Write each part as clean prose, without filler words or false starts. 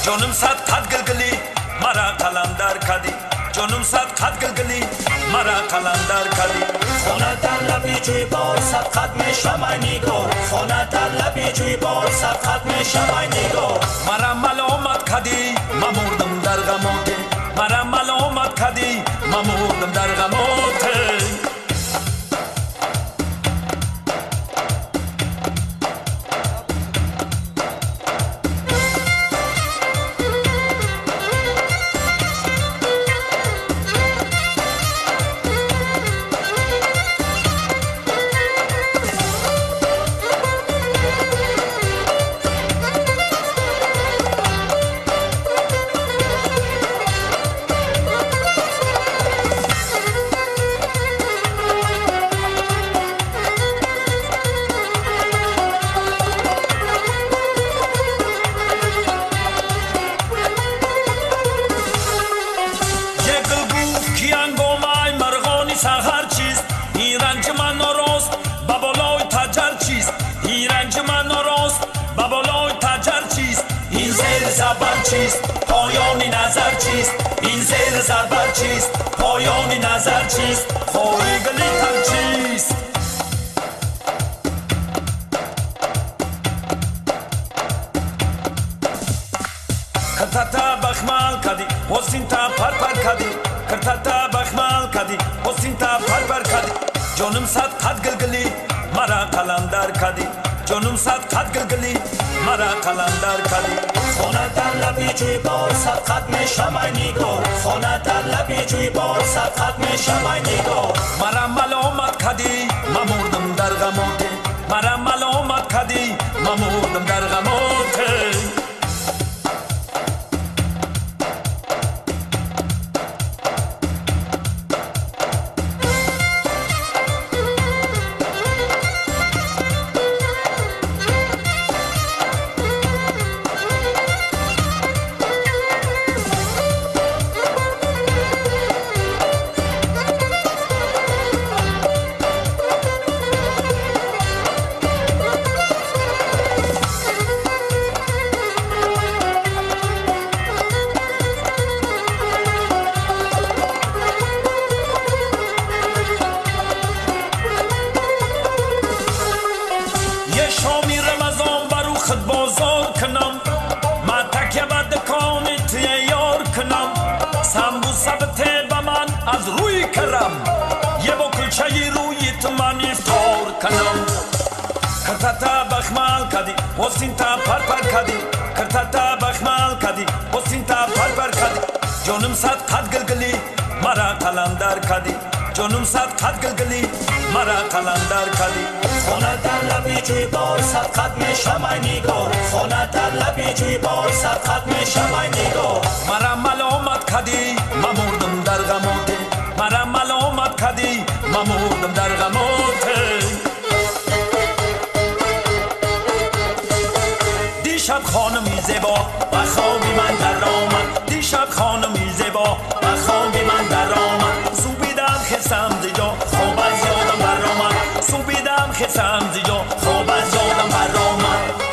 جانم صد قد گلگلی مرا قلندر کردی جانم صد قد گلگلی مرا قلندر کردی خانه در لبی جوی بار صد قد میشم ای نگار خانه در لبی جوی بار صد قد میشم ای نگار مرا ملامت کردی من مردم در غمات مرا ملامت کردی من مردم در غمات پایان نظر چیست این زیر زربر چیست پایان نظر چیست خورگلی تر چیست کرتتا بخمال کدی حسین تا پر پر کدی کرتتا بخمال کدی حسین تا پر پر کدی جانم صد قد گلگلی مرا قلندر کدی جانم صد قد گلگلی مرا قلندر کدی خانه در لبی جوی بار صد قد میشم ای نگار خانه در لبی جوی بار صد قد میشم ای نگار مرا ملامت کردی من مردم در غمات مرا ملامت کردی من مردم در غمات از روی کرم یه با کلچه روی من افطار کنم کرتتا بخمال کدی حسین تا پر پر کدی کرتتا بخمال کدی حسین تا پر پر کدی جانم صد قد گلگلی مرا قلندر کدی جانم صد قد گلگلی مرا قلندر کدی خانه در لبی جوی بار صد قد میشم ای نگار خانه در لبی جوی بار صد قد میشم ای نگار مرا ملامت کدی من مردم در غمات مرا ملامت کردی من مردم در غمات دیشب خانمی زیبا و خوابی من در آمد دیشب خانمی زیبا و خوابی من در آمد سوبیدم خستم زیجا خواب از یادم بر آمد سوبیدم خستم زیجا خواب از یادم بر آمد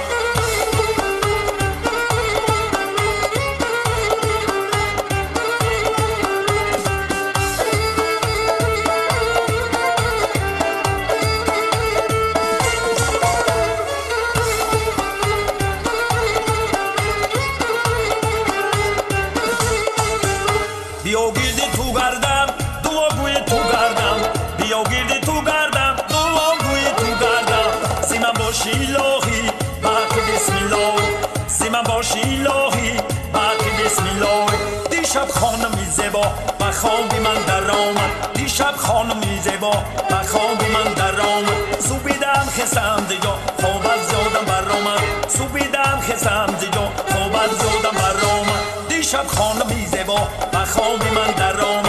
بیا گیردی تو گردم دعاگوی تو گردم بیا گیردی تو گردم دعاگوی تو گردم سیمن باشی الهی باقی بسم الله سیمن باشی الهی باقی بسم الله دیشب خانمی زیبا و خوابی من در آمد دیشب خانمی زیبا و خوابی من در آمد سوبیدم خستم زیجا خواب از یادم بر آمد سوبیدم خستم زیجا خواب از یادم بر آمد دیشب خانمی زیبا و خوابی من در آمد